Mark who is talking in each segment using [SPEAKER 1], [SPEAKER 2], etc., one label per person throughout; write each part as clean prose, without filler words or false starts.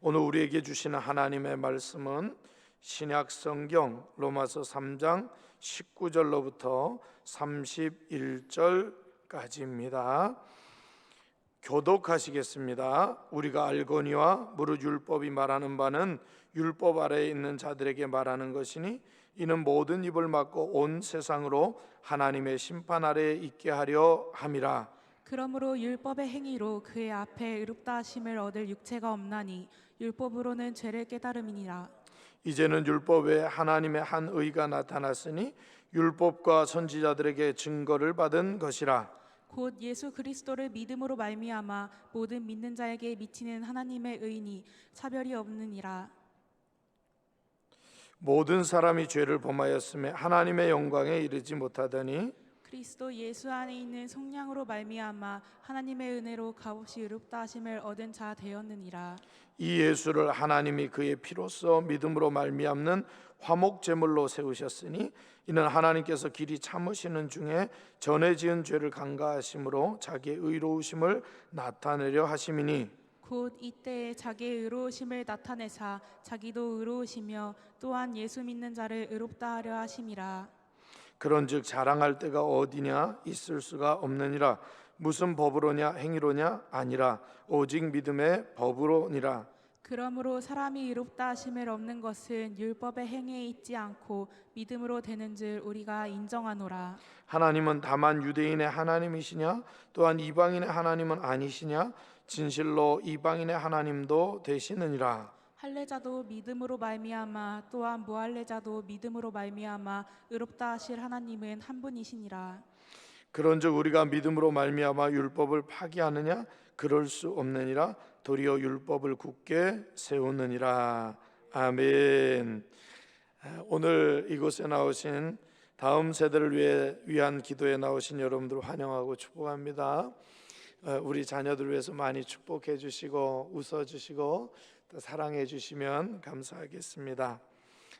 [SPEAKER 1] 오늘 우리에게 주시는 하나님의 말씀은 신약 성경 로마서 3장 19절로부터 31절까지입니다. 교독하시겠습니다. 우리가 알거니와 무릇 율법이 말하는 바는 율법 아래에 있는 자들에게 말하는 것이니 이는 모든 입을 막고 온 세상으로 하나님의 심판 아래에 있게 하려 함이라.
[SPEAKER 2] 그러므로 율법의 행위로 그의 앞에 의롭다 하심을 얻을 육체가 없나니 율법으로는 죄를 깨달음이니라.
[SPEAKER 1] 이제는 율법 외에 하나님의 한 의가 나타났으니 율법과 선지자들에게 증거를 받은 것이라.
[SPEAKER 2] 곧 예수 그리스도를 믿음으로 말미암아 모든 믿는 자에게 미치는 하나님의 의니 차별이 없느니라.
[SPEAKER 1] 모든 사람이 죄를 범하였음에 하나님의 영광에 이르지 못하더니
[SPEAKER 2] 그리스도 예수 안에 있는 성령으로 말미암아 하나님의 은혜로 값없이 의롭다 하심을 얻은 자 되었느니라.
[SPEAKER 1] 이 예수를 하나님이 그의 피로써 믿음으로 말미암는 화목 제물로 세우셨으니 이는 하나님께서 길이 참으시는 중에 전에 지은 죄를 간과하심으로 자기의 의로우심을 나타내려 하심이니
[SPEAKER 2] 곧 이때에 자기의 의로우심을 나타내사 자기도 의로우시며 또한 예수 믿는 자를 의롭다 하려 하심이라.
[SPEAKER 1] 그런즉 자랑할 때가 어디냐 있을 수가 없느니라. 무슨 법으로냐 행위로냐 아니라 오직 믿음의 법으로니라.
[SPEAKER 2] 그러므로 사람이 의롭다 하심을 얻는 것은 율법의 행위에 있지 않고 믿음으로 되는 줄 우리가 인정하노라.
[SPEAKER 1] 하나님은 다만 유대인의 하나님이시냐 또한 이방인의 하나님은 아니시냐 진실로 이방인의 하나님도 되시느니라.
[SPEAKER 2] 할례자도 믿음으로 말미암아 또한 무할례자도 믿음으로 말미암아 의롭다 하실 하나님은 한 분이시니라.
[SPEAKER 1] 그런즉 우리가 믿음으로 말미암아 율법을 파기하느냐 그럴 수 없느니라. 도리어 율법을 굳게 세우느니라. 아멘. 오늘 이곳에 나오신 다음 세대를 위한 기도에 나오신 여러분들 환영하고 축복합니다. 우리 자녀들 위해서 많이 축복해 주시고 웃어 주시고 또 사랑해 주시면 감사하겠습니다.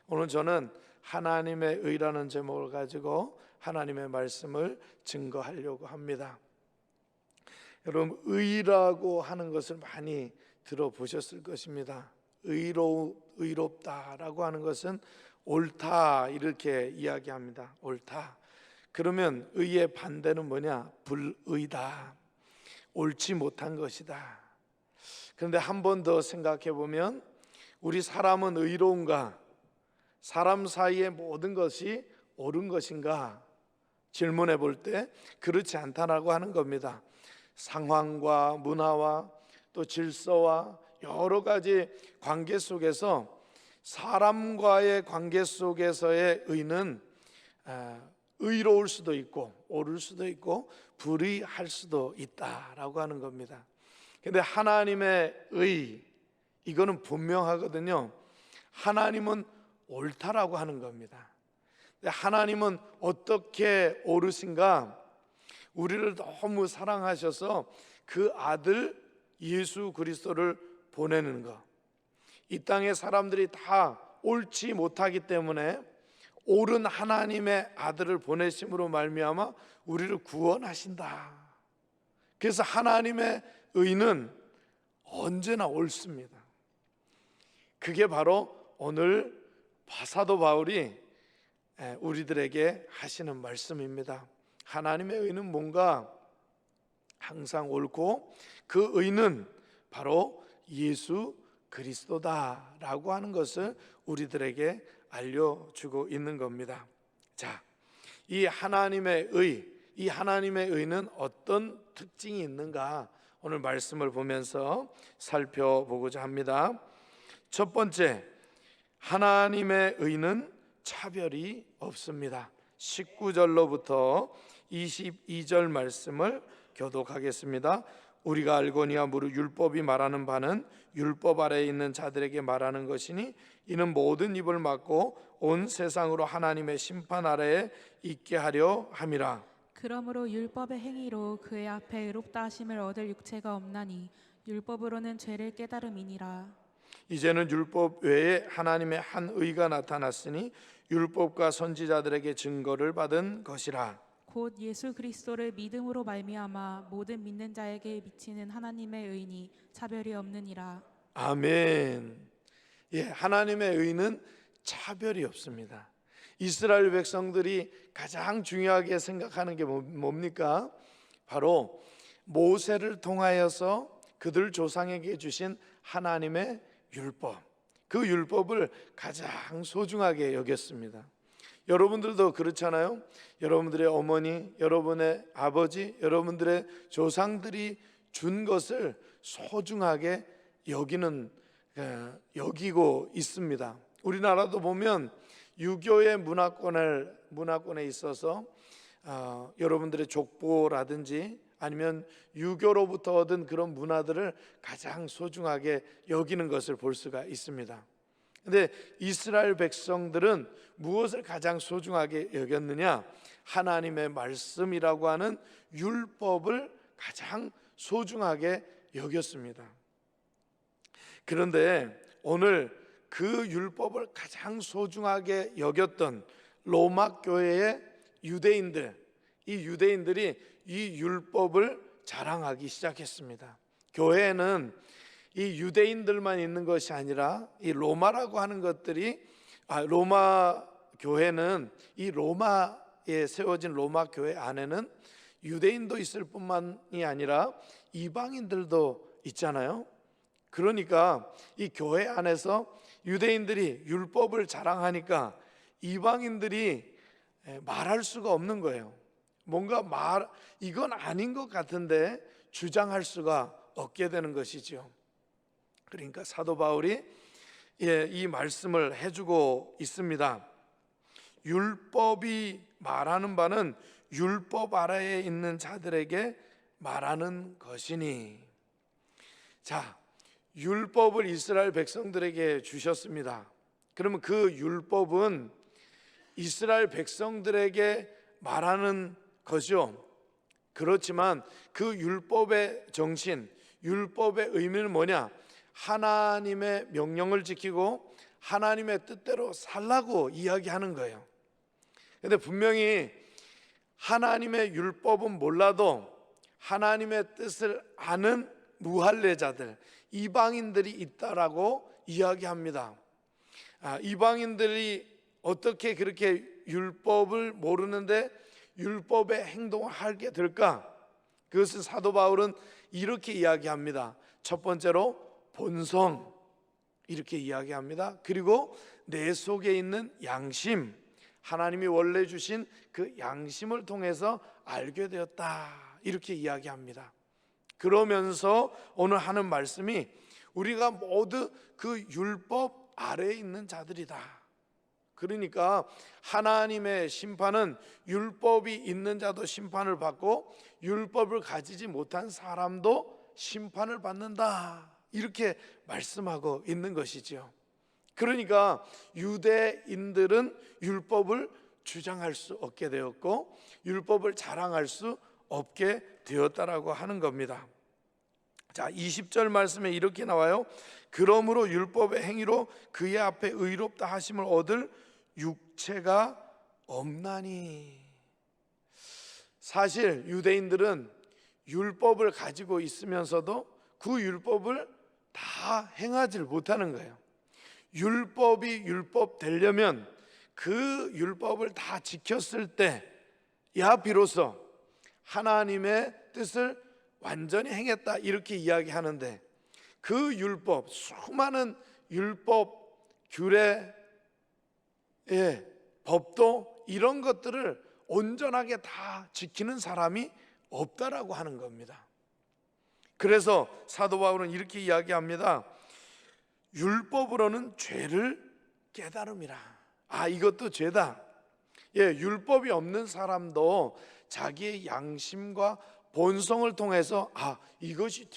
[SPEAKER 1] 오늘 저는 하나님의 의라는 제목을 가지고 하나님의 말씀을 증거하려고 합니다. 여러분, 의라고 하는 것을 많이 들어보셨을 것입니다. 의롭다라고 하는 것은 옳다 이렇게 이야기합니다. 옳다. 그러면 의의 반대는 뭐냐? 불의다. 옳지 못한 것이다. 그런데 한 번 더 생각해 보면 우리 사람은 의로운가? 사람 사이의 모든 것이 옳은 것인가? 질문해 볼 때 그렇지 않다라고 하는 겁니다. 상황과 문화와 또 질서와 여러 가지 관계 속에서 사람과의 관계 속에서의 의는 의로울 수도 있고 옳을 수도 있고 불의할 수도 있다라고 하는 겁니다. 근데 하나님의 의 이거는 분명하거든요. 하나님은 옳다라고 하는 겁니다. 하나님은 어떻게 옳으신가? 우리를 너무 사랑하셔서 그 아들 예수 그리스도를 보내는 것. 이 땅의 사람들이 다 옳지 못하기 때문에 옳은 하나님의 아들을 보내심으로 말미암아 우리를 구원하신다. 그래서 하나님의 의는 언제나 옳습니다. 그게 바로 오늘 사도 바울이 우리들에게 하시는 말씀입니다. 하나님의 의는 뭔가 항상 옳고 그 의는 바로 예수 그리스도다라고 하는 것을 우리들에게 알려주고 있는 겁니다. 자, 이 하나님의 의는 어떤 특징이 있는가? 오늘 말씀을 보면서 살펴보고자 합니다. 첫 번째, 하나님의 의는 차별이 없습니다. 19절로부터 22절 말씀을 교독하겠습니다. 우리가 알거니와 무릇 율법이 말하는 바는 율법 아래에 있는 자들에게 말하는 것이니 이는 모든 입을 막고 온 세상으로 하나님의 심판 아래에 있게 하려 함이라.
[SPEAKER 2] 그러므로 율법의 행위로 그의 앞에 의롭다 하심을 얻을 육체가 없나니 율법으로는 죄를 깨달음이니라.
[SPEAKER 1] 이제는 율법 외에 하나님의 한 의가 나타났으니 율법과 선지자들에게 증거를 받은 것이라.
[SPEAKER 2] 곧 예수 그리스도를 믿음으로 말미암아 모든 믿는 자에게 미치는 하나님의 의니 차별이 없느니라.
[SPEAKER 1] 아멘. 예, 하나님의 의는 차별이 없습니다. 이스라엘 백성들이 가장 중요하게 생각하는 게 뭡니까? 바로 모세를 통하여서 그들 조상에게 주신 하나님의 율법, 그 율법을 가장 소중하게 여겼습니다. 여러분들도 그렇잖아요. 여러분들의 어머니, 여러분의 아버지, 여러분들의 조상들이 준 것을 소중하게 여기고 있습니다. 우리나라도 보면 유교의 문화권에 있어서 여러분들의 족보라든지 아니면 유교로부터 얻은 그런 문화들을 가장 소중하게 여기는 것을 볼 수가 있습니다. 근데 이스라엘 백성들은 무엇을 가장 소중하게 여겼느냐? 하나님의 말씀이라고 하는 율법을 가장 소중하게 여겼습니다. 그런데 오늘 그 율법을 가장 소중하게 여겼던 로마 교회의 유대인들, 이 유대인들이 이 율법을 자랑하기 시작했습니다. 교회에는 이 유대인들만 있는 것이 아니라 이 로마라고 하는 것들이 로마 교회는 이 로마에 세워진 로마 교회 안에는 유대인도 있을 뿐만이 아니라 이방인들도 있잖아요. 그러니까 이 교회 안에서 유대인들이 율법을 자랑하니까 이방인들이 말할 수가 없는 거예요. 뭔가 이건 아닌 것 같은데 주장할 수가 없게 되는 것이죠. 그러니까 사도 바울이 이 말씀을 해주고 있습니다. 율법이 말하는 바는 율법 아래에 있는 자들에게 말하는 것이니. 자, 율법을 이스라엘 백성들에게 주셨습니다. 그러면 그 율법은 이스라엘 백성들에게 말하는 거죠. 그렇지만 그 율법의 정신, 율법의 의미는 뭐냐? 하나님의 명령을 지키고 하나님의 뜻대로 살라고 이야기하는 거예요. 근데 분명히 하나님의 율법은 몰라도 하나님의 뜻을 아는 무할례자들, 이방인들이 있다라고 이야기합니다. 이방인들이 어떻게 그렇게 율법을 모르는데 율법의 행동을 하게 될까? 그것을 사도 바울은 이렇게 이야기합니다. 첫 번째로 본성, 이렇게 이야기합니다. 그리고 내 속에 있는 양심, 하나님이 원래 주신 그 양심을 통해서 알게 되었다, 이렇게 이야기합니다. 그러면서 오늘 하는 말씀이 우리가 모두 그 율법 아래에 있는 자들이다. 그러니까 하나님의 심판은 율법이 있는 자도 심판을 받고 율법을 가지지 못한 사람도 심판을 받는다, 이렇게 말씀하고 있는 것이죠. 그러니까 유대인들은 율법을 주장할 수 없게 되었고 율법을 자랑할 수 없게 되었다라고 하는 겁니다. 자, 20절 말씀에 이렇게 나와요. 그러므로 율법의 행위로 그의 앞에 의롭다 하심을 얻을 육체가 없나니. 사실 유대인들은 율법을 가지고 있으면서도 그 율법을 다 행하지를 못하는 거예요. 율법이 율법 되려면 그 율법을 다 지켰을 때야 비로소 하나님의 뜻을 완전히 행했다, 이렇게 이야기하는데 그 율법, 수많은 율법, 규례, 법도 이런 것들을 온전하게 다 지키는 사람이 없다라고 하는 겁니다. 그래서 사도 바울은 이렇게 이야기합니다. 율법으로는 죄를 깨달음이라. 이것도 죄다. 율법이 없는 사람도 자기의 양심과 본성을 통해서 이것이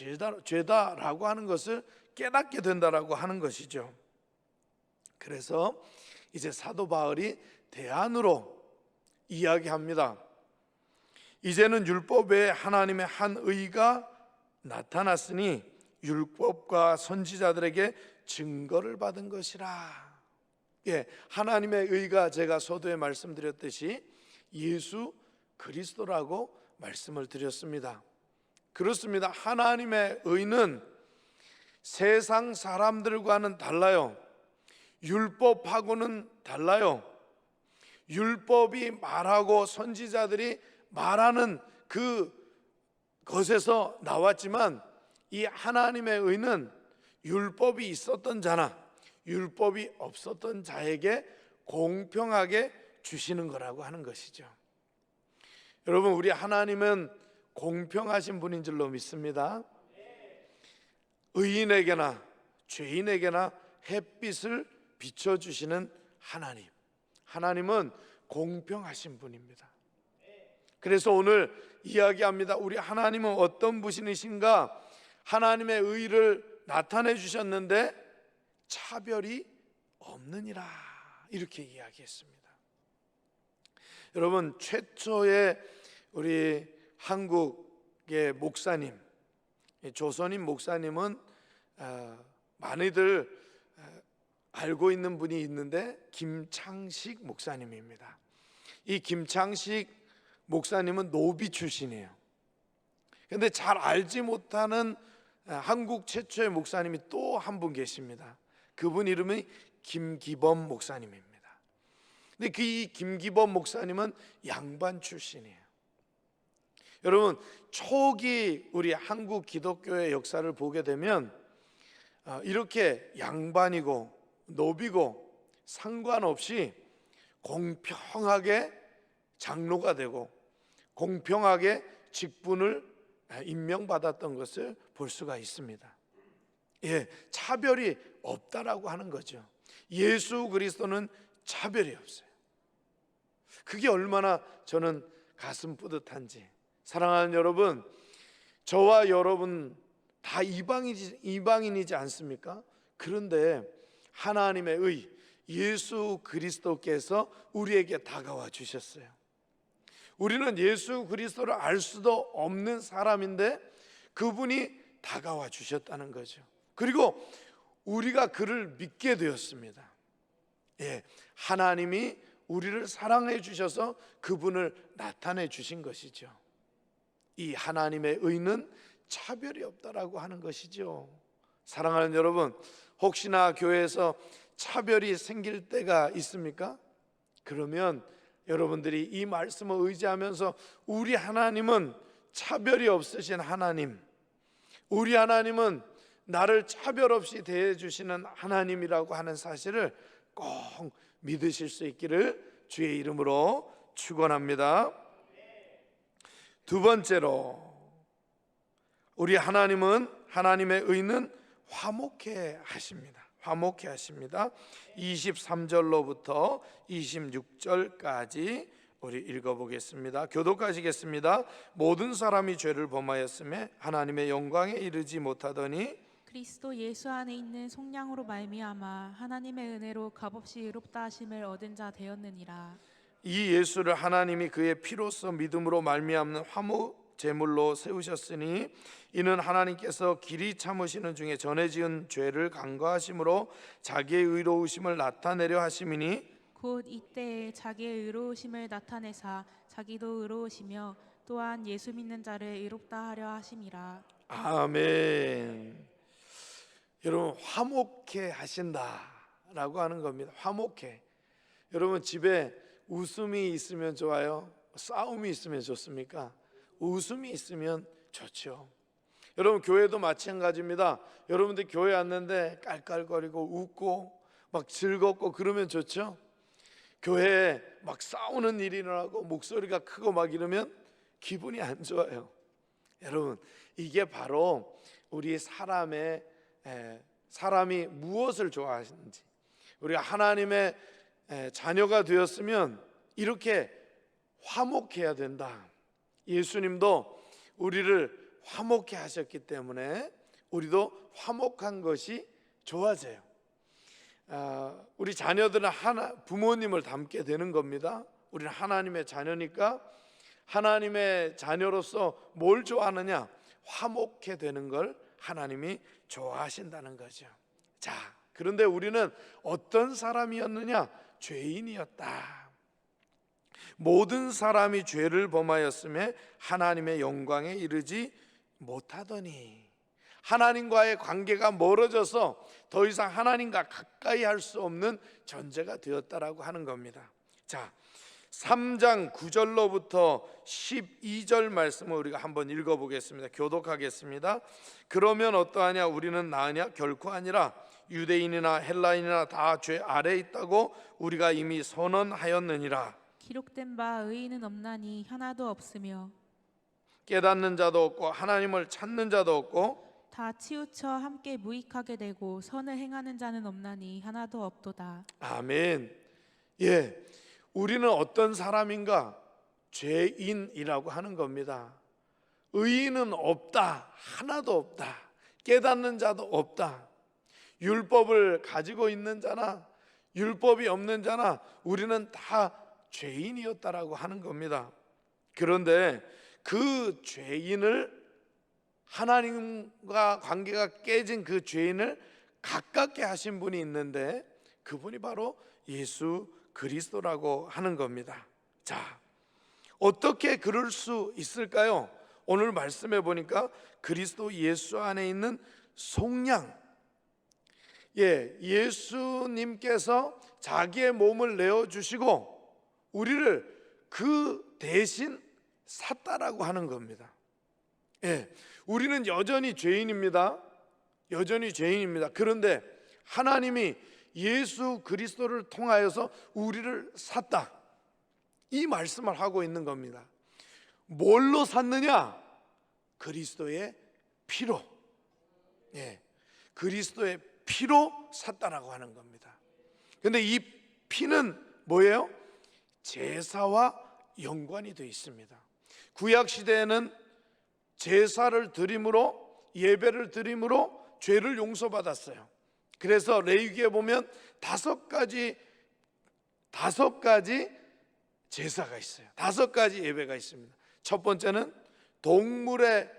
[SPEAKER 1] 죄다라고 하는 것을 깨닫게 된다라고 하는 것이죠. 그래서 이제 사도 바울이 대안으로 이야기합니다. 이제는 율법 외에 하나님의 한 의가 나타났으니 율법과 선지자들에게 증거를 받은 것이라. 하나님의 의가 제가 서두에 말씀드렸듯이 예수 그리스도라고 말씀을 드렸습니다. 그렇습니다. 하나님의 의는 세상 사람들과는 달라요. 율법하고는 달라요. 율법이 말하고 선지자들이 말하는 그 것에서 나왔지만 이 하나님의 의는 율법이 있었던 자나 율법이 없었던 자에게 공평하게 주시는 거라고 하는 것이죠. 여러분, 우리 하나님은 공평하신 분인 줄로 믿습니다. 의인에게나 죄인에게나 햇빛을 비춰주시는 하나님, 하나님은 공평하신 분입니다. 그래서 오늘 이야기합니다. 우리 하나님은 어떤 분이신가? 하나님의 의를 나타내 주셨는데 차별이 없느니라, 이렇게 이야기했습니다. 여러분, 최초의 우리 한국의 목사님, 조선인 목사님은 많이들 알고 있는 분이 있는데 김창식 목사님입니다. 이 김창식 목사님은 노비 출신이에요. 그런데 잘 알지 못하는 한국 최초의 목사님이 또 한 분 계십니다. 그분 이름이 김기범 목사님입니다. 근데 그 이 김기범 목사님은 양반 출신이에요. 여러분, 초기 우리 한국 기독교의 역사를 보게 되면 이렇게 양반이고 노비고 상관없이 공평하게 장로가 되고 공평하게 직분을 임명받았던 것을 볼 수가 있습니다. 차별이 없다라고 하는 거죠. 예수 그리스도는 차별이 없어요. 그게 얼마나 저는 가슴 뿌듯한지. 사랑하는 여러분, 저와 여러분 다 이방인이지 않습니까? 그런데 하나님의 의 예수 그리스도께서 우리에게 다가와 주셨어요. 우리는 예수 그리스도를 알 수도 없는 사람인데 그분이 다가와 주셨다는 거죠. 그리고 우리가 그를 믿게 되었습니다. 하나님이 우리를 사랑해 주셔서 그분을 나타내 주신 것이죠. 이 하나님의 의는 차별이 없다라고 하는 것이죠. 사랑하는 여러분, 혹시나 교회에서 차별이 생길 때가 있습니까? 그러면 여러분들이 이 말씀을 의지하면서 우리 하나님은 차별이 없으신 하나님, 우리 하나님은 나를 차별 없이 대해주시는 하나님이라고 하는 사실을 꼭 믿으실 수 있기를 주의 이름으로 축원합니다. 두 번째로, 우리 하나님은, 하나님의 의는 화목해 하십니다. 화목해 하십니다. 23절로부터 26절까지 우리 읽어보겠습니다. 교독하시겠습니다. 모든 사람이 죄를 범하였음에 하나님의 영광에 이르지 못하더니
[SPEAKER 2] 그리스도 예수 안에 있는 속량으로 말미암아 하나님의 은혜로 값없이 의롭다 하심을 얻은 자 되었느니라.
[SPEAKER 1] 이 예수를 하나님이 그의 피로써 믿음으로 말미암는 화목 제물로 세우셨으니 이는 하나님께서 길이 참으시는 중에 전에 지은 죄를 간과하심으로 자기의 의로우심을 나타내려 하심이니
[SPEAKER 2] 곧 이때에 자기의 의로우심을 나타내사 자기도 의로우시며 또한 예수 믿는 자를 의롭다 하려 하심이라.
[SPEAKER 1] 아멘. 여러분, 화목해 하신다라고 하는 겁니다. 화목해. 여러분, 집에 웃음이 있으면 좋아요? 싸움이 있으면 좋습니까? 웃음이 있으면 좋죠. 여러분, 교회도 마찬가지입니다. 여러분들 교회 왔는데 깔깔거리고 웃고 막 즐겁고 그러면 좋죠. 교회에 막 싸우는 일이 일어나고 목소리가 크고 막 이러면 기분이 안 좋아요. 여러분, 이게 바로 우리 사람이 무엇을 좋아하시는지, 우리가 하나님의 자녀가 되었으면 이렇게 화목해야 된다. 예수님도 우리를 화목해 하셨기 때문에 우리도 화목한 것이 좋아져요. 우리 자녀들은 부모님을 닮게 되는 겁니다. 우리는 하나님의 자녀니까 하나님의 자녀로서 뭘 좋아하느냐? 화목해 되는 걸 하나님이 좋아하신다는 거죠. 자, 그런데 우리는 어떤 사람이었느냐? 죄인이었다. 모든 사람이 죄를 범하였음에 하나님의 영광에 이르지 못하더니, 하나님과의 관계가 멀어져서 더 이상 하나님과 가까이 할 수 없는 존재가 되었다라고 하는 겁니다. 자, 3장 9절로부터 12절 말씀을 우리가 한번 읽어보겠습니다. 교독하겠습니다. 그러면 어떠하냐? 우리는 나으냐? 결코 아니라 유대인이나 헬라인이나 다 죄 아래에 있다고 우리가 이미 선언하였느니라.
[SPEAKER 2] 기록된 바 의인은 없나니 하나도 없으며
[SPEAKER 1] 깨닫는 자도 없고 하나님을 찾는 자도 없고
[SPEAKER 2] 다 치우쳐 함께 무익하게 되고 선을 행하는 자는 없나니 하나도 없도다.
[SPEAKER 1] 아멘. 예, 우리는 어떤 사람인가? 죄인이라고 하는 겁니다. 의인은 없다, 하나도 없다. 깨닫는 자도 없다. 율법을 가지고 있는 자나 율법이 없는 자나 우리는 다 죄인이었다라고 하는 겁니다. 그런데 그 죄인을, 하나님과 관계가 깨진 그 죄인을 가깝게 하신 분이 있는데 그분이 바로 예수 그리스도라고 하는 겁니다. 자, 어떻게 그럴 수 있을까요? 오늘 말씀해 보니까 그리스도 예수 안에 있는 속량, 예수님께서 자기의 몸을 내어주시고 우리를 그 대신 샀다라고 하는 겁니다. 우리는 여전히 죄인입니다. 여전히 죄인입니다. 그런데 하나님이 예수 그리스도를 통하여서 우리를 샀다, 이 말씀을 하고 있는 겁니다. 뭘로 샀느냐? 그리스도의 피로. 그리스도의 피로 샀다라고 하는 겁니다. 그런데 이 피는 뭐예요? 제사와 연관이 되어 있습니다. 구약 시대에는 제사를 드림으로, 예배를 드림으로 죄를 용서받았어요. 그래서 레위기에 보면 다섯 가지 제사가 있어요. 5가지 예배가 있습니다. 첫 번째는 동물의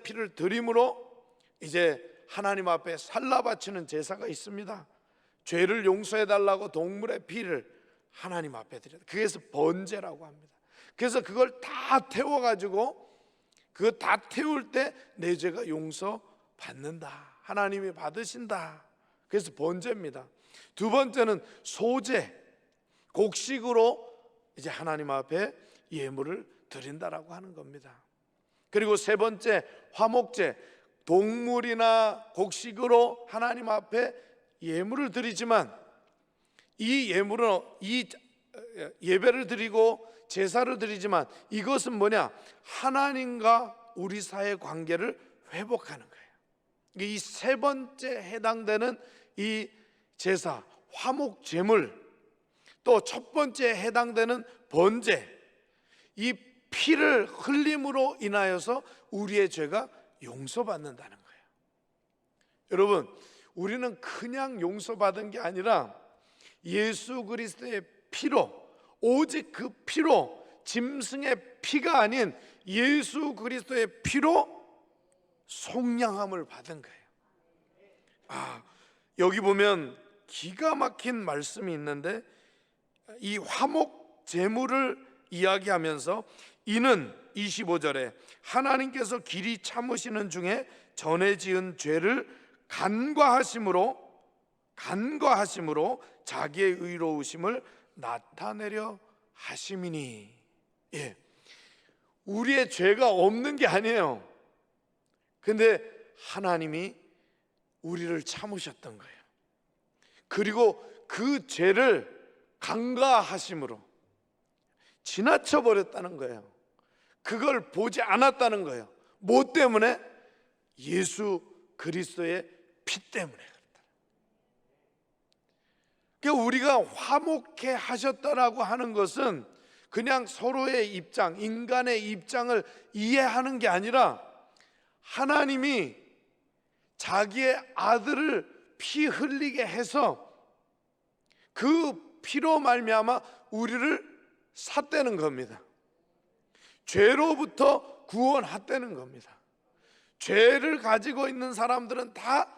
[SPEAKER 1] 피를 드림으로 이제 하나님 앞에 살라 바치는 제사가 있습니다. 죄를 용서해 달라고 동물의 피를 하나님 앞에 드려요. 그래서 번제라고 합니다. 그래서 그걸 다 태워가지고 그거 다 태울 때 내 죄가 용서받는다, 하나님이 받으신다. 그래서 번제입니다. 두 번째는 소제, 곡식으로 이제 하나님 앞에 예물을 드린다라고 하는 겁니다. 그리고 세 번째 화목제, 동물이나 곡식으로 하나님 앞에 예물을 드리지만 이 예물은, 이 예배를 드리고 제사를 드리지만 이것은 뭐냐? 하나님과 우리 사이의 관계를 회복하는 거예요. 이 세 번째 해당되는 이 제사, 화목 제물, 또 첫 번째 해당되는 번제, 이 피를 흘림으로 인하여서 우리의 죄가 용서받는다는 거예요. 여러분, 우리는 그냥 용서받은 게 아니라 예수 그리스도의 피로, 오직 그 피로, 짐승의 피가 아닌 예수 그리스도의 피로 속량함을 받은 거예요. 여기 보면 기가 막힌 말씀이 있는데 이 화목 제물을 이야기하면서 이는 25절에 하나님께서 길이 참으시는 중에 전에 지은 죄를 간과하심으로 자기의 의로우심을 나타내려 하심이니. 우리의 죄가 없는 게 아니에요. 근데 하나님이 우리를 참으셨던 거예요. 그리고 그 죄를 간과하심으로 지나쳐 버렸다는 거예요. 그걸 보지 않았다는 거예요. 뭐 때문에? 예수 그리스도의 피 때문에 그렇다. 그러니까 우리가 화목해 하셨다라고 하는 것은 그냥 서로의 입장, 인간의 입장을 이해하는 게 아니라 하나님이 자기의 아들을 피 흘리게 해서 그 피로 말미암아 우리를 샀다는 겁니다. 죄로부터 구원했다는 겁니다. 죄를 가지고 있는 사람들은 다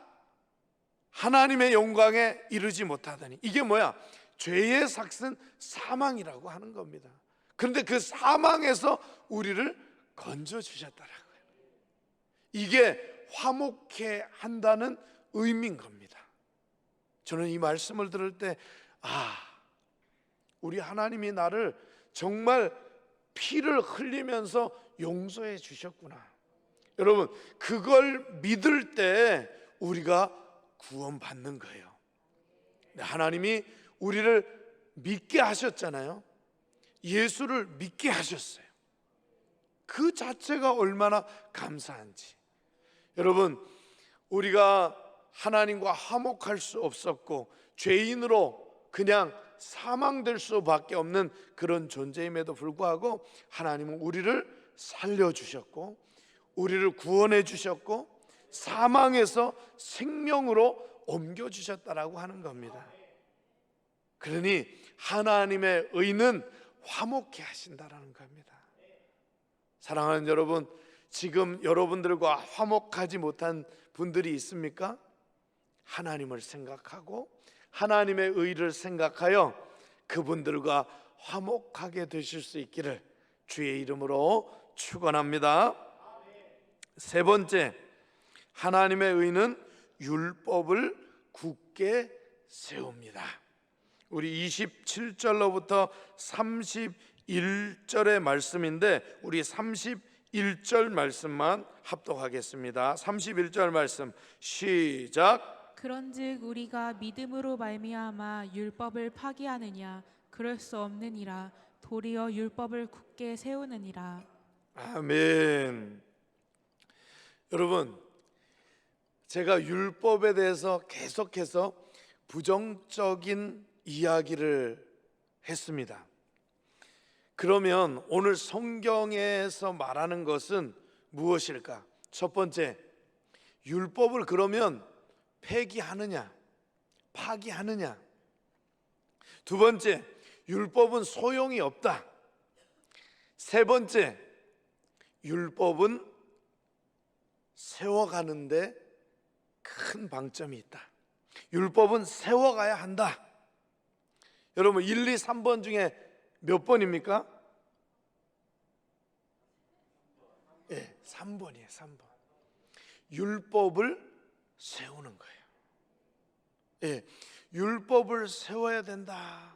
[SPEAKER 1] 하나님의 영광에 이르지 못하다니. 이게 뭐야? 죄의 삭은 사망이라고 하는 겁니다. 그런데 그 사망에서 우리를 건져 주셨다라고요. 이게 화목해 한다는 의미인 겁니다. 저는 이 말씀을 들을 때 우리 하나님이 나를 정말 피를 흘리면서 용서해 주셨구나. 여러분, 그걸 믿을 때 우리가 구원받는 거예요. 하나님이 우리를 믿게 하셨잖아요. 예수를 믿게 하셨어요. 그 자체가 얼마나 감사한지. 여러분, 우리가 하나님과 화목할 수 없었고 죄인으로 그냥 사망될 수밖에 없는 그런 존재임에도 불구하고 하나님은 우리를 살려주셨고 우리를 구원해 주셨고 사망에서 생명으로 옮겨주셨다라고 하는 겁니다. 그러니 하나님의 의는 화목해 하신다라는 겁니다. 사랑하는 여러분, 지금 여러분들과 화목하지 못한 분들이 있습니까? 하나님을 생각하고 하나님의 의를 생각하여 그분들과 화목하게 되실 수 있기를 주의 이름으로 축원합니다. 세 번째, 하나님의 의는 율법을 굳게 세웁니다. 우리 27절로부터 31절의 말씀인데 우리 31절 말씀만 합독하겠습니다. 31절 말씀 시작.
[SPEAKER 2] 그런즉 우리가 믿음으로 말미암아 율법을 파기하느냐? 그럴 수 없느니라. 도리어 율법을 굳게 세우느니라.
[SPEAKER 1] 아멘. 여러분, 제가 율법에 대해서 계속해서 부정적인 이야기를 했습니다. 그러면 오늘 성경에서 말하는 것은 무엇일까? 첫 번째, 율법을 그러면 폐기하느냐, 파기하느냐. 두 번째, 율법은 소용이 없다. 세 번째, 율법은 세워가는데 큰 방점이 있다. 율법은 세워가야 한다. 여러분, 1, 2, 3번 중에 몇 번입니까? 3번이에요. 3번. 율법을 세우는 거예요. 율법을 세워야 된다.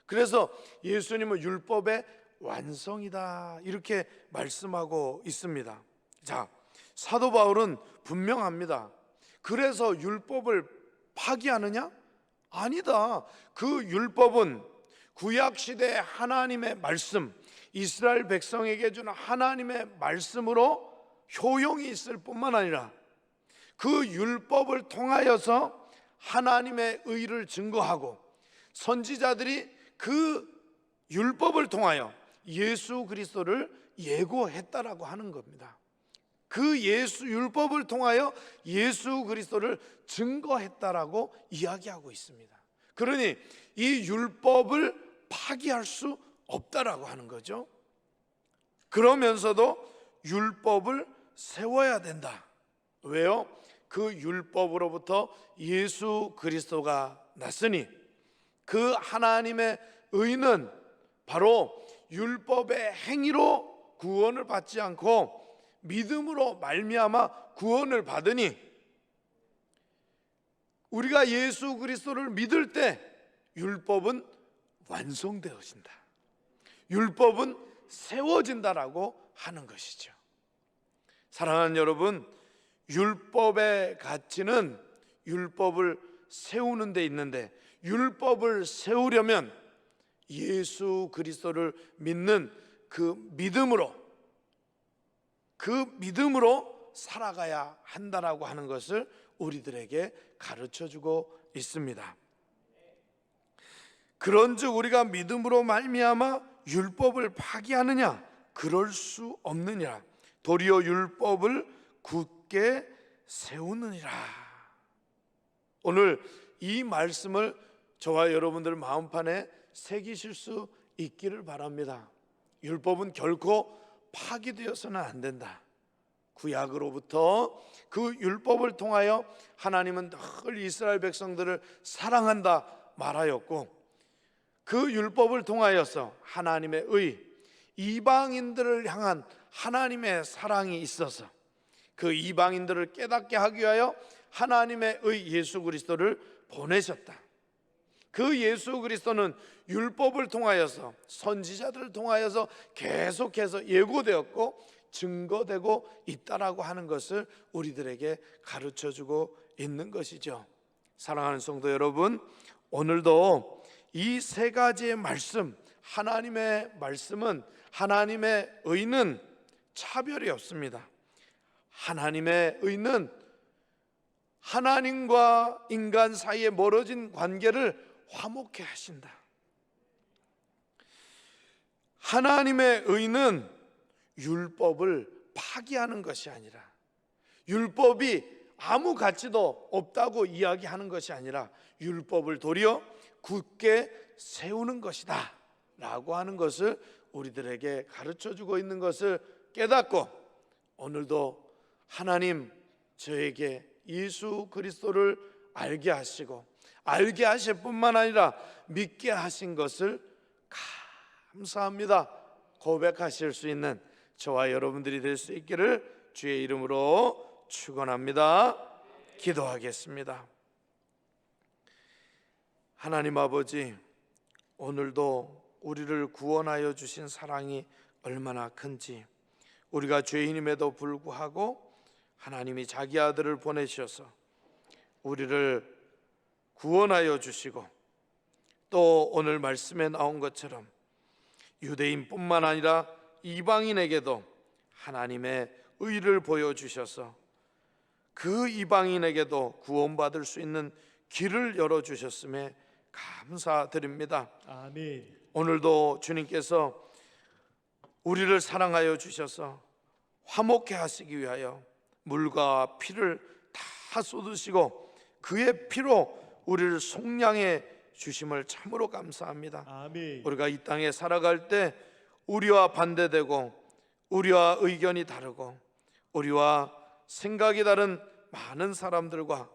[SPEAKER 1] 그래서 예수님은 율법의 완성이다 이렇게 말씀하고 있습니다. 자, 사도 바울은 분명합니다. 그래서 율법을 파기하느냐? 아니다. 그 율법은 구약시대 하나님의 말씀, 이스라엘 백성에게 주는 하나님의 말씀으로 효용이 있을 뿐만 아니라 그 율법을 통하여서 하나님의 의를 증거하고 선지자들이 그 율법을 통하여 예수 그리스도를 예고했다라고 하는 겁니다. 그 율법을 통하여 예수 그리스도를 증거했다라고 이야기하고 있습니다. 그러니 이 율법을 파기할 수 없다라고 하는 거죠. 그러면서도 율법을 세워야 된다. 왜요? 그 율법으로부터 예수 그리스도가 났으니 그 하나님의 의는 바로 율법의 행위로 구원을 받지 않고 믿음으로 말미암아 구원을 받으니 우리가 예수 그리스도를 믿을 때 율법은 완성되어진다. 율법은 세워진다라고 하는 것이죠. 사랑하는 여러분, 율법의 가치는 율법을 세우는 데 있는데 율법을 세우려면 예수 그리스도를 믿는 그 믿음으로 살아가야 한다라고 하는 것을 우리들에게 가르쳐주고 있습니다. 그런즉 우리가 믿음으로 말미암아 율법을 파기하느냐? 그럴 수 없느니라. 도리어 율법을 굳게 세우느니라. 오늘 이 말씀을 저와 여러분들 마음판에 새기실 수 있기를 바랍니다. 율법은 결코 파기되어서는 안 된다. 구약으로부터 그 율법을 통하여 하나님은 늘 이스라엘 백성들을 사랑한다 말하였고 그 율법을 통하여서 하나님의 의, 이방인들을 향한 하나님의 사랑이 있어서 그 이방인들을 깨닫게 하기 위하여 하나님의 의 예수 그리스도를 보내셨다. 그 예수 그리스도는 율법을 통하여서 선지자들을 통하여서 계속해서 예고되었고 증거되고 있다라고 하는 것을 우리들에게 가르쳐주고 있는 것이죠. 사랑하는 성도 여러분, 오늘도 이 세 가지의 말씀, 하나님의 말씀은, 하나님의 의는 차별이 없습니다. 하나님의 의는 하나님과 인간 사이에 멀어진 관계를 화목케 하신다. 하나님의 의는 율법을 파기하는 것이 아니라, 율법이 아무 가치도 없다고 이야기하는 것이 아니라 율법을 도리어 굳게 세우는 것이다 라고 하는 것을 우리들에게 가르쳐주고 있는 것을 깨닫고, 오늘도 하나님 저에게 예수 그리스도를 알게 하시고 알게 하실 뿐만 아니라 믿게 하신 것을 감사합니다 고백하실 수 있는 저와 여러분들이 될 수 있기를 주의 이름으로 축원합니다. 기도하겠습니다. 하나님 아버지, 오늘도 우리를 구원하여 주신 사랑이 얼마나 큰지, 우리가 죄인임에도 불구하고 하나님이 자기 아들을 보내셔서 우리를 구원하여 주시고, 또 오늘 말씀에 나온 것처럼 유대인뿐만 아니라 이방인에게도 하나님의 의를 보여주셔서 그 이방인에게도 구원받을 수 있는 길을 열어주셨음에 감사드립니다.
[SPEAKER 3] 아멘.
[SPEAKER 1] 오늘도 주님께서 우리를 사랑하여 주셔서 화목케 하시기 위하여 물과 피를 다 쏟으시고 그의 피로 우리를 속량해 주심을 참으로 감사합니다.
[SPEAKER 3] 아멘.
[SPEAKER 1] 우리가 이 땅에 살아갈 때 우리와 반대되고 우리와 의견이 다르고 우리와 생각이 다른 많은 사람들과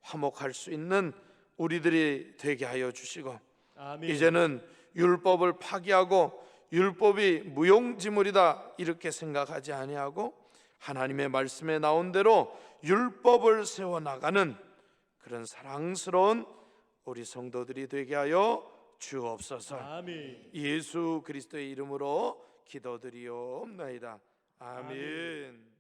[SPEAKER 1] 화목할 수 있는 우리들이 되게 하여 주시고,
[SPEAKER 3] 아멘.
[SPEAKER 1] 이제는 율법을 파기하고 율법이 무용지물이다 이렇게 생각하지 아니하고 하나님의 말씀에 나온 대로 율법을 세워나가는 그런 사랑스러운 우리 성도들이 되게 하여 주옵소서.
[SPEAKER 3] 아멘.
[SPEAKER 1] 예수 그리스도의 이름으로 기도드리옵나이다. 아멘.